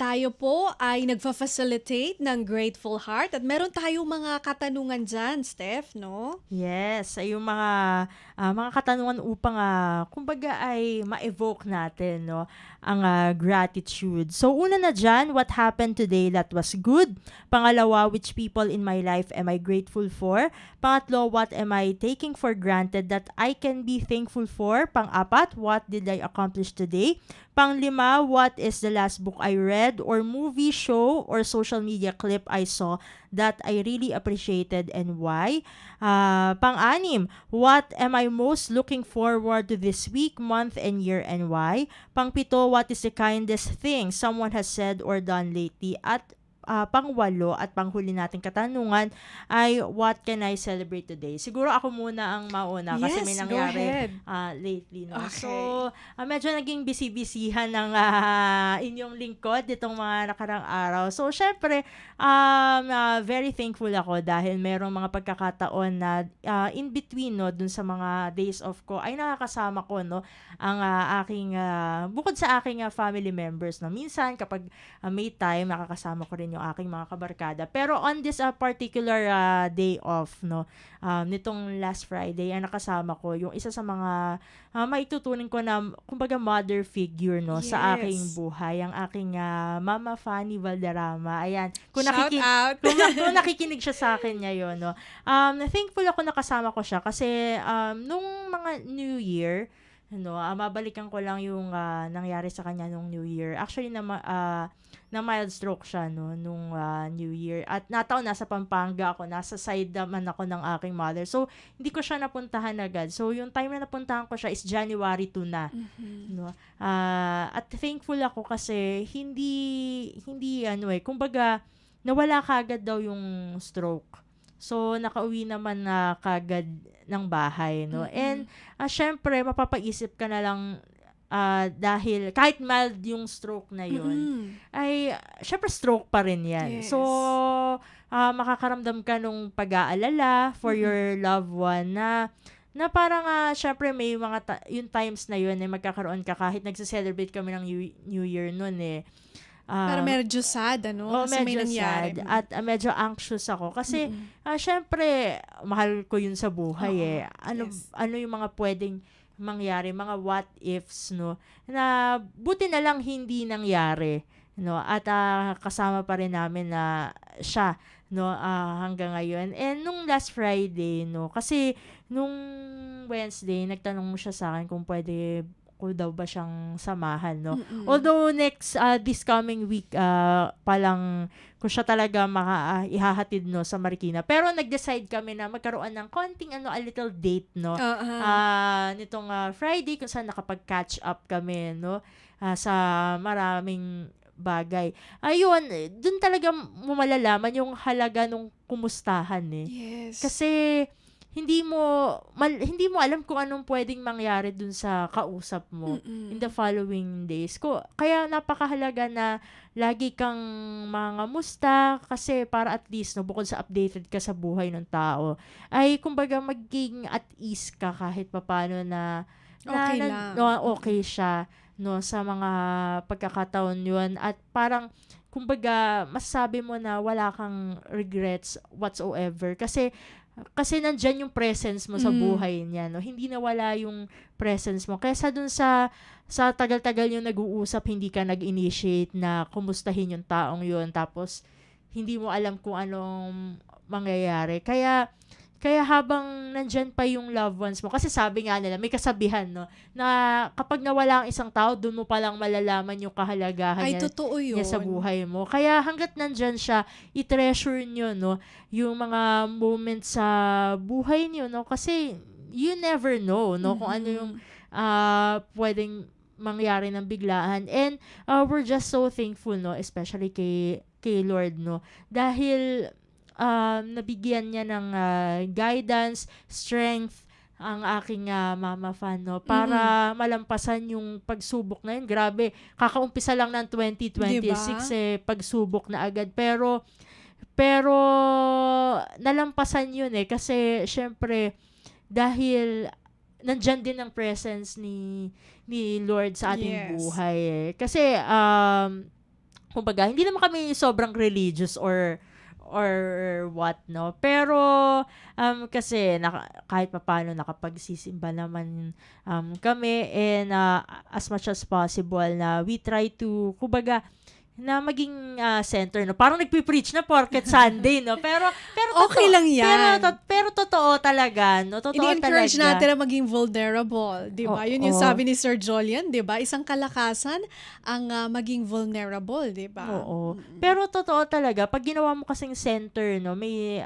tayo po ay nagfa-facilitate ng Grateful Heart at meron tayong mga katanungan dyan, Steph, no? Yes, ay yung mga katanungan upang kumbaga ay ma-evoke natin no ang gratitude. So una na diyan, what happened today that was good? Pangalawa, which people in my life am I grateful for? Pangatlo, what am I taking for granted that I can be thankful for? Pang-apat, what did I accomplish today? Panglima, what is the last book I read or movie, show, or social media clip I saw that I really appreciated and why? Pang-anim, what am I most looking forward to this week, month, and year and why? Pang-pito, what is the kindest thing someone has said or done lately? At pang-walo at panghuli nating katanungan ay what can I celebrate today? Siguro ako muna ang mauna kasi may Yes, go nangyari ahead. lately. No? Okay. So, medyo naging busy-busyhan ng inyong lingkod ditong mga nakarang araw. So, syempre, very thankful ako dahil merong mga pagkakataon na in between no, dun sa mga days off ko ay nakakasama ko no, ang aking, bukod sa aking family members. No? Minsan, kapag may time, nakakasama ko rin yung aking mga kabarkada. Pero on this particular day off, no, nitong last Friday, ay nakasama ko yung isa sa mga maituturing ko na, kumbaga, mother figure, no, sa Yes. aking buhay, ang aking Mama Fanny Valderrama. Ayan. Shout out! Kung nakikinig siya sa akin ngayon, no, thankful ako nakasama ko siya kasi nung mga New Year, no, mabalikan ko lang yung nangyari sa kanya nung New Year. Actually, na mild stroke siya no, nung New Year. At nasa Pampanga ako, nasa side naman ako ng aking mother. So, hindi ko siya napuntahan agad. So, yung time na napuntahan ko siya is January 2 na. No? At thankful ako kasi hindi kumbaga, nawala kagad daw yung stroke. So, nakauwi naman na kagad ng bahay, no? And, syempre, mapapaisip ka na lang dahil kahit mild yung stroke na yun, ay, syempre, stroke pa rin yan. Yes. So, makakaramdam ka nung pag-aalala for your loved one na parang, syempre, may mga yung times na yun, magkakaroon ka kahit nagse-celebrate kami ng New Year nun, Pero medyo sad, ano? Kasi may medyo nangyari. sad at medyo anxious ako kasi syempre mahal ko yun sa buhay Yes. ano yung mga pwedeng mangyari, mga what ifs no, na buti na lang hindi nangyari no, at kasama pa rin namin na siya, no, hanggang ngayon. And nung last Friday, no, kasi nung Wednesday nagtanong siya sa akin kung pwede ko daw ba siyang samahan, no. Although this coming week pa lang ko siya talaga ihahatid, no, sa Marikina. Pero nag-decide kami na magkaroon ng konting a little date, no. Nitong Friday kung saan nakapag-catch up kami, no, sa maraming bagay. Ayun, dun talaga mo malalaman yung halaga nung kumustahan, eh. Yes. Kasi hindi mo alam kung anong pwedeng mangyari dun sa kausap mo in the following days. Kaya napakahalaga na lagi kang mangamusta kasi para at least, no, bukod sa updated ka sa buhay ng tao, ay kumbaga maging at ease ka kahit papaano na Okay lang. okay siya, no, sa mga pagkakataon yun. At parang kumbaga masasabi mo na wala kang regrets whatsoever kasi nandyan yung presence mo sa buhay niya, no? Hindi nawala yung presence mo. Kaysa dun sa tagal-tagal yung nag-uusap, hindi ka nag-initiate na kumustahin yung taong yun, tapos hindi mo alam kung anong mangyayari. Kaya habang nandyan pa yung loved ones mo, kasi sabi nga nila, may kasabihan, no, na kapag nawala ang isang tao, dun mo palang malalaman yung kahalagahan Ay, niya, totoo yun. sa buhay mo. Kaya hanggat nandyan siya, i-treasure nyo, no, yung mga moments sa buhay nyo, no, kasi you never know, no, kung ano yung pwedeng mangyari ng biglaan. And we're just so thankful, no, especially kay Lord, no, dahil nabigyan niya ng guidance, strength ang aking mama fan, no, para malampasan yung pagsubok na yun. Grabe, kakaumpisa lang ng 2026, Diba? pagsubok na agad. Pero nalampasan yun, kasi syempre dahil nandyan din ang presence ni Lord sa ating buhay, Kasi kumbaga hindi naman kami sobrang religious or what, no, pero kasi kahit papaano nakapagsisimba naman kami, and as much as possible na we try to kumbaga na maging center, no, parang nagpi-preach na porket Sunday, no, pero Okay lang yan. pero totoo talaga, no, totoo Ini-encourage talaga natin na maging vulnerable, di ba? Yun yung sabi ni Sir Jolian, di ba? Isang kalakasan ang maging vulnerable, di ba? Oo. Pero totoo talaga, pag ginawa mo kasing center, no, may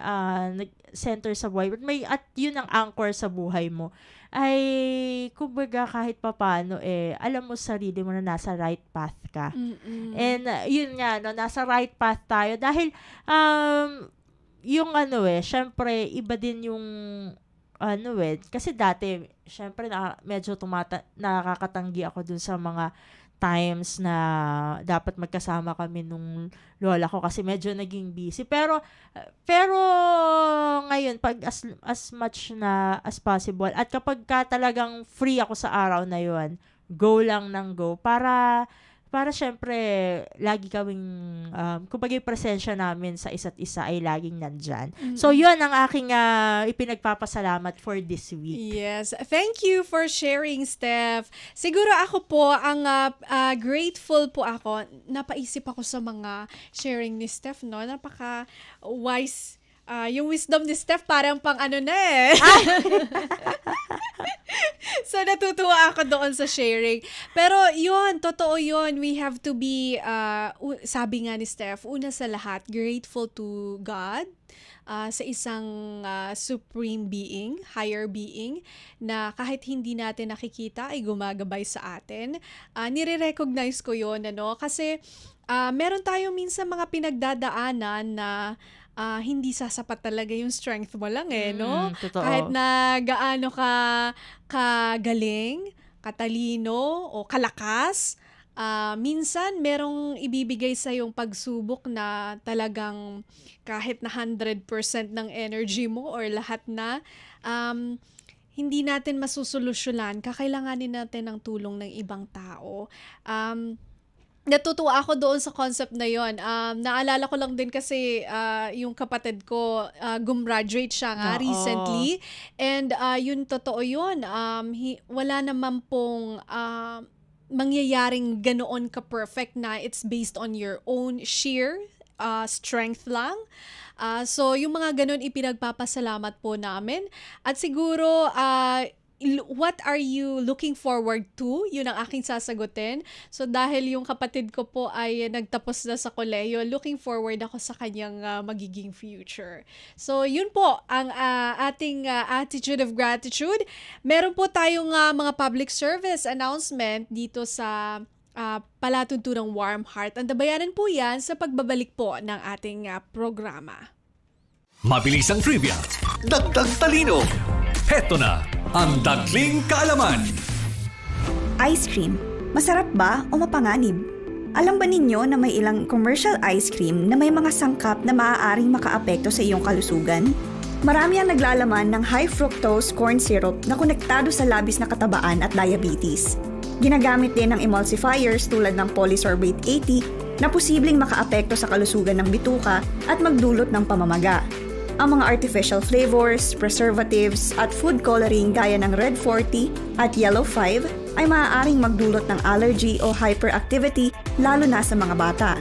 center sa buhay, at yun ang anchor sa buhay mo, ay kumbaga kahit papaano, alam mo sarili mo na nasa right path ka. And yun nga, no, nasa right path tayo dahil yung syempre iba din yung kasi dati syempre medyo nakakatanggi ako dun sa mga times na dapat magkasama kami nung lola ko kasi medyo naging busy, pero ngayon pag as much na as possible, at kapag talagang free ako sa araw na yon, go lang ng go para syempre lagi kaming kumbaga yung presensya namin sa isa't isa ay laging nandyan. So yun ang aking ipinagpapasalamat for this week. Yes. Thank you for sharing, Steph. Siguro ako po, ang grateful po ako. Napaisip ako sa mga sharing ni Steph, no? Napaka-wise. Yung wisdom ni Steph parang pang So, natutuwa ako doon sa sharing. Pero yun, totoo yun. We have to be, sabi nga ni Steph, una sa lahat, grateful to God, sa isang supreme being, higher being, na kahit hindi natin nakikita ay gumagabay sa atin. Nire-recognize ko yun, kasi meron tayong minsan mga pinagdadaanan na hindi sasapat talaga yung strength mo lang, no? Totoo. Kahit na gaano ka kagaling, katalino, o kalakas, minsan merong ibibigay sa yung pagsubok na talagang kahit na 100% ng energy mo or lahat na, hindi natin masusolusyonan, kakailanganin natin ng tulong ng ibang tao. Natutuwa ako doon sa concept na yon. Naalala ko lang din kasi yung kapatid ko, gumraduate siya nga Oo. recently. And yun, totoo yun. Wala naman pong mangyayaring ganoon ka-perfect na it's based on your own sheer strength lang. So, yung mga ganun ipinagpapasalamat po namin. At siguro, what are you looking forward to? Yun ang aking sasagutin. So, dahil yung kapatid ko po ay nagtapos na sa kolehiyo, looking forward ako sa kanyang magiging future. So, yun po ang ating attitude of gratitude. Meron po tayong mga public service announcement dito sa palatuntunang Warm Heart. Antabayanan po yan sa pagbabalik po ng ating programa. Mabilis ang trivia, dagdag talino. Heto na ang Dagling Kaalaman. Ice cream. Masarap ba o mapanganib? Alam ba ninyo na may ilang commercial ice cream na may mga sangkap na maaaring makaapekto sa iyong kalusugan? Marami ang naglalaman ng high fructose corn syrup na konektado sa labis na katabaan at diabetes. Ginagamit din ng emulsifiers tulad ng polysorbate 80 na posibleng makaapekto sa kalusugan ng bituka at magdulot ng pamamaga. Ang mga artificial flavors, preservatives at food coloring gaya ng Red 40 at Yellow 5 ay maaaring magdulot ng allergy o hyperactivity lalo na sa mga bata.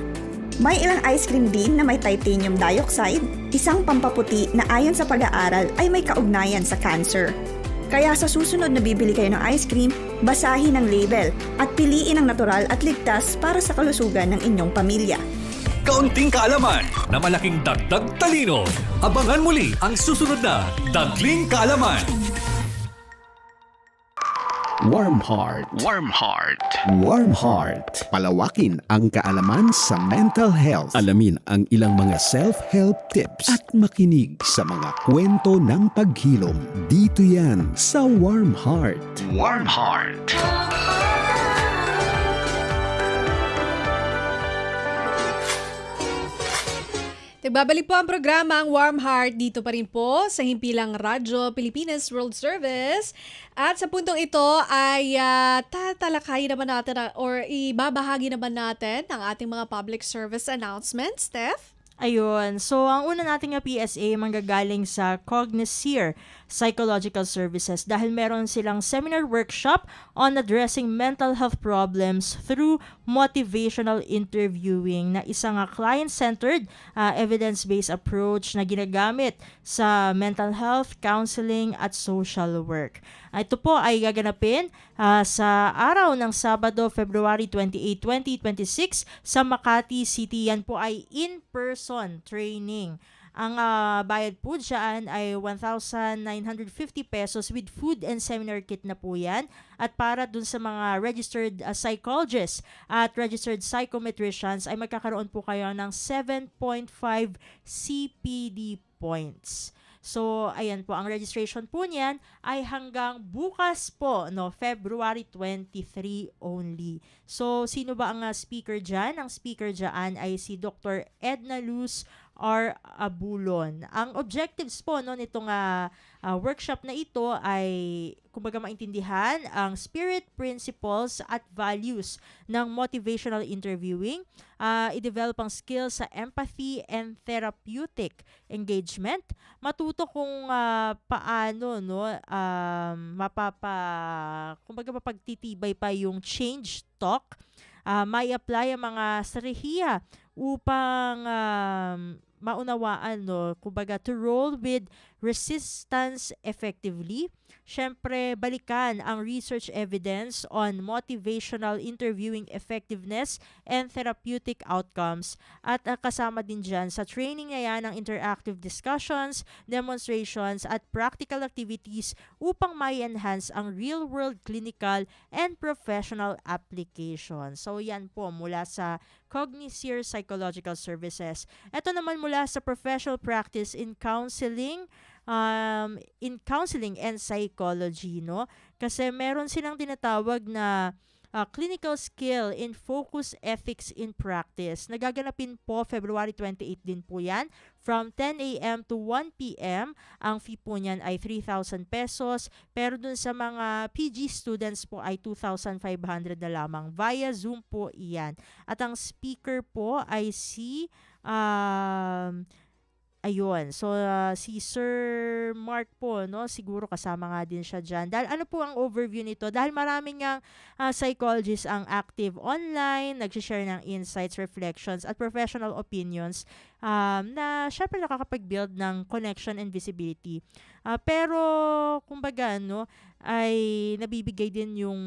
May ilang ice cream din na may titanium dioxide, isang pampaputi na ayon sa pag-aaral ay may kaugnayan sa cancer. Kaya sa susunod na bibili kayo ng ice cream, basahin ang label at piliin ang natural at ligtas para sa kalusugan ng inyong pamilya. Kaunting kaalaman na malaking dagdag talino. Abangan muli ang susunod na Dagling Kaalaman. Warm Heart. Warm Heart. Warm Heart. Palawakin ang kaalaman sa mental health. Alamin ang ilang mga self-help tips at makinig sa mga kwento ng paghilom. Dito yan sa Warm Heart. Warm Heart. Nagbabalik po ang programa ang Warm Heart dito pa rin po sa Himpilang Radyo Pilipinas World Service. At sa puntong ito ay tatalakayin naman natin or ibabahagi naman natin ang ating mga public service announcements. Steph? Ayun. So, ang una nating PSA manggagaling sa Cognizir Psychological Services dahil meron silang seminar workshop on addressing mental health problems through motivational interviewing na isang client-centered, evidence-based approach na ginagamit sa mental health, counseling at social work. Ito po ay gaganapin sa araw ng Sabado, February 28, 2026 sa Makati City. Yan po ay in-person training. Ang bayad po dyan ay 1,950 pesos with food and seminar kit na po yan. At para dun sa mga registered psychologists at registered psychometricians ay magkakaroon po kayo ng 7.5 CPD points. So, ayan po, ang registration po niyan ay hanggang bukas po, no, February 23 only. So, sino ba ang speaker dyan? Ang speaker dyan ay si Dr. Edna Luz R. Abulon. Ang objectives po no, nitong workshop na ito ay kumbaga maintindihan ang spirit, principles at values ng motivational interviewing, i-develop ang skills sa empathy and therapeutic engagement, matuto kung paano no kumbaga mapagtitibay pa yung change talk, may apply ang mga strategiya upang maunawaan no kumbaga to roll with resistance effectively. Syempre, balikan ang research evidence on motivational interviewing effectiveness and therapeutic outcomes. At kasama din dyan sa training na yan ang interactive discussions, demonstrations at practical activities upang mai-enhance ang real-world clinical and professional application. So yan po mula sa Cognizir Psychological Services. Ito naman mula sa Professional Practice in Counseling and Psychology, no? Kasi meron silang tinatawag na clinical skill in focus ethics in practice. Nagaganapin po February 28 din po yan from 10 a.m. to 1 p.m. Ang fee po niyan ay 3,000 pesos pero dun sa mga PG students po ay 2,500 na lamang. Via Zoom po iyan. At ang speaker po ay si ayun. So, si Sir Mark po, no, siguro kasama nga din siya dyan. Dahil ano po ang overview nito? Dahil maraming nga psychologists ang active online, nag-share ng insights, reflections, at professional opinions na syempre nakakapag-build ng connection and visibility. Pero, kumbaga, no, ay nabibigay din yung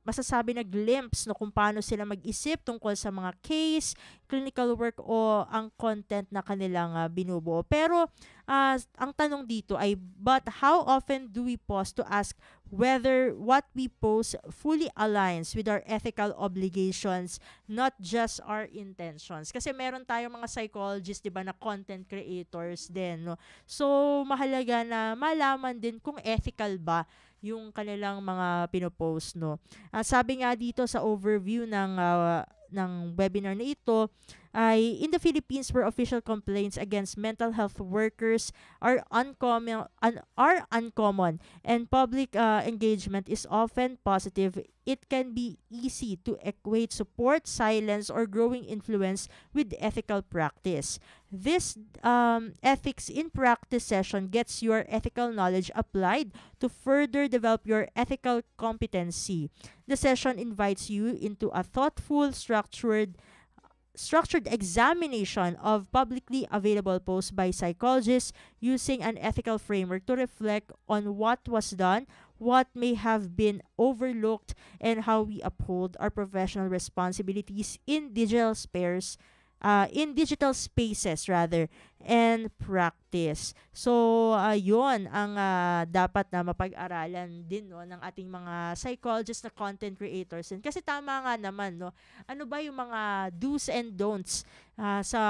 masasabi na glimpse no, kung paano sila mag-isip tungkol sa mga case, clinical work o ang content na kanilang binubuo. Pero ang tanong dito ay, but how often do we pause to ask whether what we post fully aligns with our ethical obligations, not just our intentions? Kasi meron tayong mga psychologists, 'di ba, na content creators din, no? So mahalaga na malaman din kung ethical ba yung kanilang mga pinopost, no. Sabi nga dito sa overview ng webinar na ito ay, in the Philippines where official complaints against mental health workers are uncommon and public engagement is often positive, it can be easy to equate support, silence, or growing influence with ethical practice. This ethics in practice session gets your ethical knowledge applied to further develop your ethical competency. The session invites you into a thoughtful, structured examination of publicly available posts by psychologists using an ethical framework to reflect on what was done, what may have been overlooked, and how we uphold our professional responsibilities in digital spaces and practice. So yun ang dapat na mapag-aralan din, no, ng ating mga psychologists na content creators. And kasi tama nga naman, no, ano ba yung mga do's and don'ts sa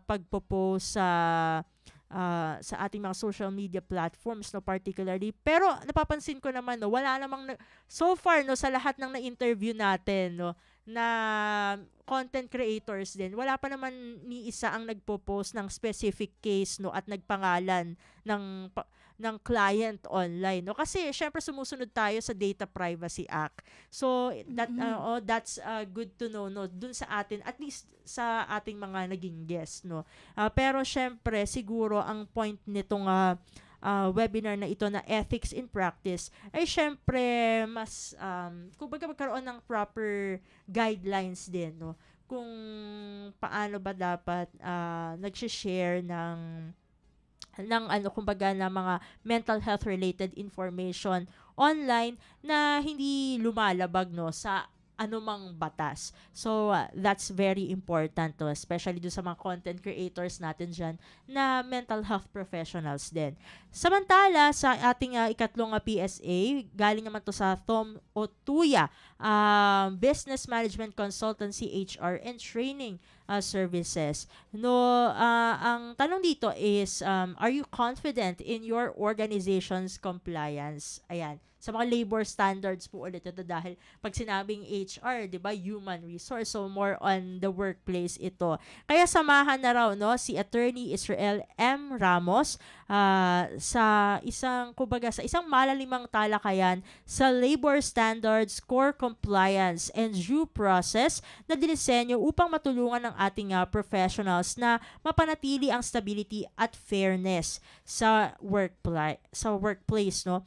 pagpo-post sa ating mga social media platforms, no, particularly. Pero napapansin ko naman, no, wala namang so far, no, sa lahat ng na-interview natin, no, na content creators din, wala pa naman ni isa ang nagpo-post ng specific case, no, at nagpangalan ng client online, no, kasi syempre sumusunod tayo sa Data Privacy Act. So that's good to know, no, dun sa atin, at least sa ating mga naging guest, no. Pero syempre siguro ang point nitong webinar na ito na ethics in practice ay syempre mas kumbaga magkaroon ng proper guidelines din, no, kung paano ba dapat nag-share ng kumbaga na mga mental health related information online na hindi lumalabag, no, sa anumang batas. So, that's very important, to, especially do sa mga content creators natin dyan na mental health professionals din. Samantala, sa ating ikatlong PSA, galing naman to sa Tom Otuya, Business Management Consultancy, HR, and Training Services. No, ang tanong dito is, are you confident in your organization's compliance? Ayan. Sa mga labor standards po ulit ito, dahil pag sinabing HR, 'di ba, human resource, so more on the workplace ito. Kaya samahan na raw, no, si Attorney Israel M. Ramos sa isang malalimang talakayan sa labor standards, core compliance, and due process na dinisenyo upang matulungan ng ating professionals na mapanatili ang stability at fairness sa workplace, no.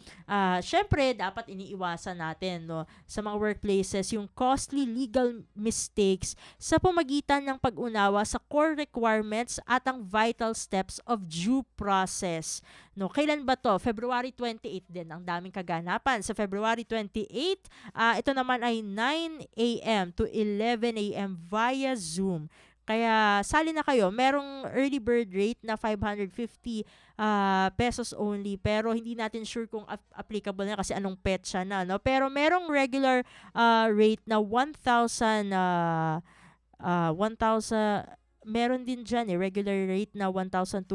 Syempre dapat iniiwasan natin, no, sa mga workplaces yung costly legal mistakes sa pamagitan ng pag-unawa sa core requirements at ang vital steps of due process. No, kailan ba to? February 28 din. Ang daming kaganapan. Sa February 28, ito naman ay 9 a.m. to 11 a.m. via Zoom. Kaya sali na kayo. Merong early bird rate na 550 pesos only, pero hindi natin sure kung applicable na kasi anong petsa na, no? Pero merong regular rate na 1,000 meron din dyan regular rate na 1,200.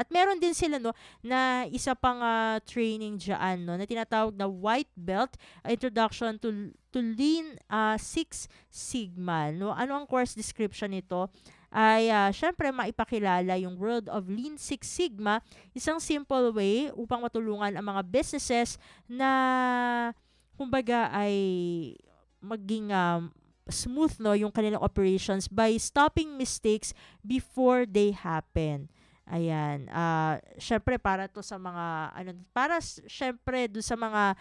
At meron din sila, no, na isa pang training dyan, no, na tinatawag na White Belt, Introduction to Lean Six Sigma. No? Ano ang course description nito? Ay syempre maipakilala yung world of Lean Six Sigma, isang simple way upang matulungan ang mga businesses na kumbaga ay maging smooth, no, yung kanilang operations by stopping mistakes before they happen. Ayan. Syempre para to sa mga syempre do sa mga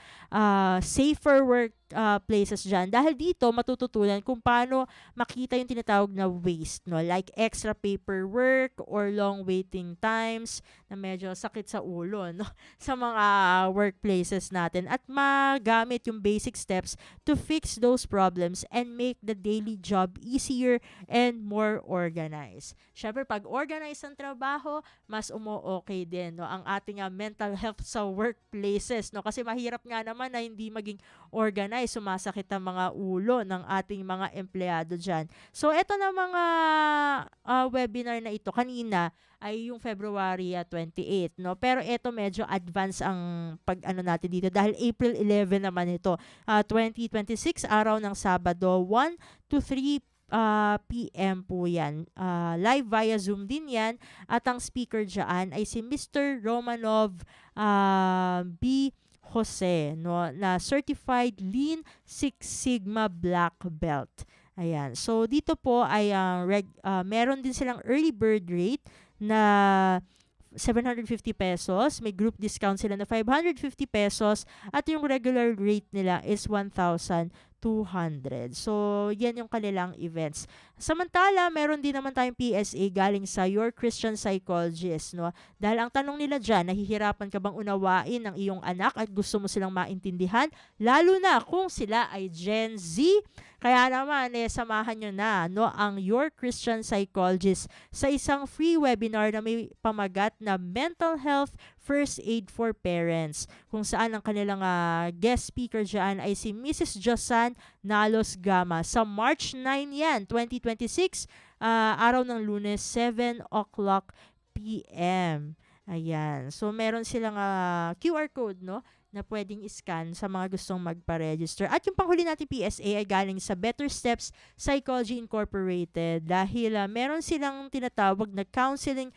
safer work places diyan. Dahil dito matututunan kung paano makita yung tinatawag na waste, no? Like extra paperwork or long waiting times na medyo sakit sa ulo, no? Sa mga workplaces natin at magamit yung basic steps to fix those problems and make the daily job easier and more organized. Syempre pag organized ang trabaho, mas umo-okay din, no, ang ating mental health sa workplaces, no, kasi mahirap nga naman na hindi maging organized, sumasakit ang mga ulo ng ating mga empleyado dyan. So eto na mga webinar na ito kanina ay yung February 28, no, pero eto medyo advance ang pag-ano natin dito dahil April 11 naman ito, 2026, araw ng Sabado, 1 to 3 PM po yan. Live via Zoom din yan. At ang speaker dyan ay si Mr. Romanov B. Jose, no, na Certified Lean Six Sigma Black Belt. Ayan. So, dito po ay meron din silang early bird rate na 750 pesos. May group discount sila na 550 pesos. At yung regular rate nila is 1,200. So, yan yung kanilang events. Samantala, meron din naman tayong PSA galing sa Your Christian Psychologist, no? Dahil ang tanong nila dyan, nahihirapan ka bang unawain ng iyong anak at gusto mo silang maintindihan? Lalo na kung sila ay Gen Z. Kaya naman, samahan nyo na, no, ang Your Christian Psychologist sa isang free webinar na may pamagat na Mental Health First Aid for Parents, kung saan ang kanilang guest speaker dyan ay si Mrs. Josan Nalos Gama. Sa March 9 yan, 2026, araw ng Lunes, 7 o'clock p.m. Ayan. So, meron silang QR code, no, na pwedeng scan sa mga gustong magpa-register. At yung panghuli natin PSA ay galing sa Better Steps Psychology Incorporated dahil meron silang tinatawag na counseling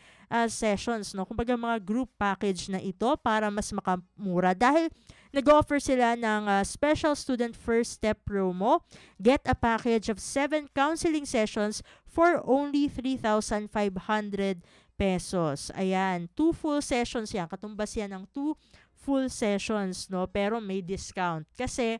sessions, no? Kumbaga mga group package na ito para mas makamura dahil nag-offer sila ng special student first step promo. Get a package of 7 counseling sessions for only 3,500 pesos. Ayan, 2 full sessions yan. Katumbas yan ng 2 full sessions, no, pero may discount kasi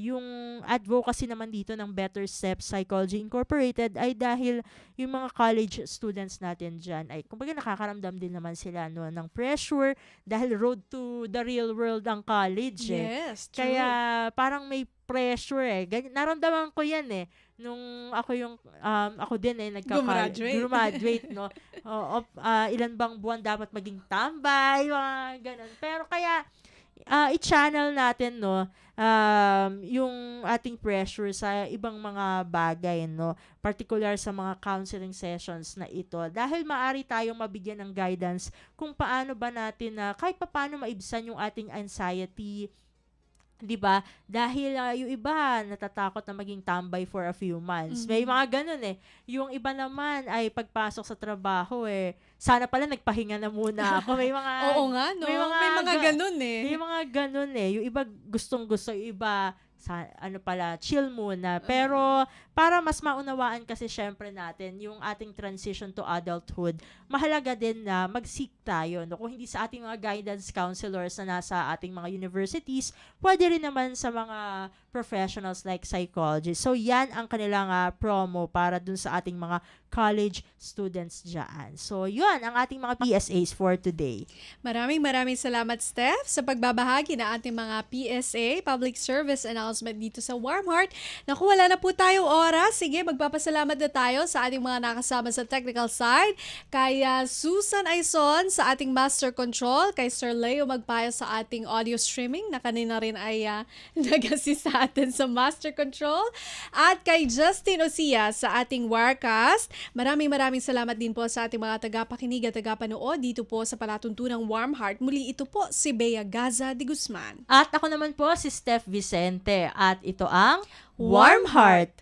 yung advocacy naman dito ng Better Steps Psychology Incorporated ay dahil yung mga college students natin dyan ay kumbaga nakakaramdam din naman sila, no, ng pressure dahil road to the real world ang college. Yes, true. Kaya parang may pressure naramdaman ko yan nung ako din graduate, no. Ilan bang buwan dapat maging tambay, mga ganun. Pero kaya i-channel natin, no, yung ating pressure sa ibang mga bagay, no, particular sa mga counseling sessions na ito dahil maaari tayong mabigyan ng guidance kung paano ba natin kahit paano maibsan yung ating anxiety, 'di ba? Dahil yung iba natatakot na maging tambay for a few months. May mga ganun Yung iba naman ay pagpasok sa trabaho sana pala nagpahinga na muna ako. May mga Oo nga, no? May mga ganun May mga ganun Yung iba gustong-gusto, yung iba chill muna. Pero para mas maunawaan kasi syempre natin yung ating transition to adulthood, mahalaga din na mag-seek tayo, no? Kung hindi sa ating mga guidance counselors na nasa ating mga universities, pwede rin naman sa mga professionals like psychologists. So yan ang kanilang promo para dun sa ating mga college students dyan. So yun ang ating mga PSAs for today. Maraming salamat, Steph, sa pagbabahagi na ating mga PSA, Public Service Announcement dito sa Warm Heart. Naku, wala na po tayong oras. Sige, magpapasalamat na tayo sa ating mga nakasama sa technical side. Kay Susan Aison sa ating Master Control, kay Sir Leo Magpayo sa ating audio streaming na kanina rin ay nag-assist sa atin sa Master Control. At kay Justin Osia sa ating Wirecast. Maraming salamat din po sa ating mga tagapakinig at tagapanood dito po sa palatuntunang Warm Heart. Muli ito po si Bea Gaza de Guzman. At ako naman po si Steph Vicente at ito ang Warm Heart.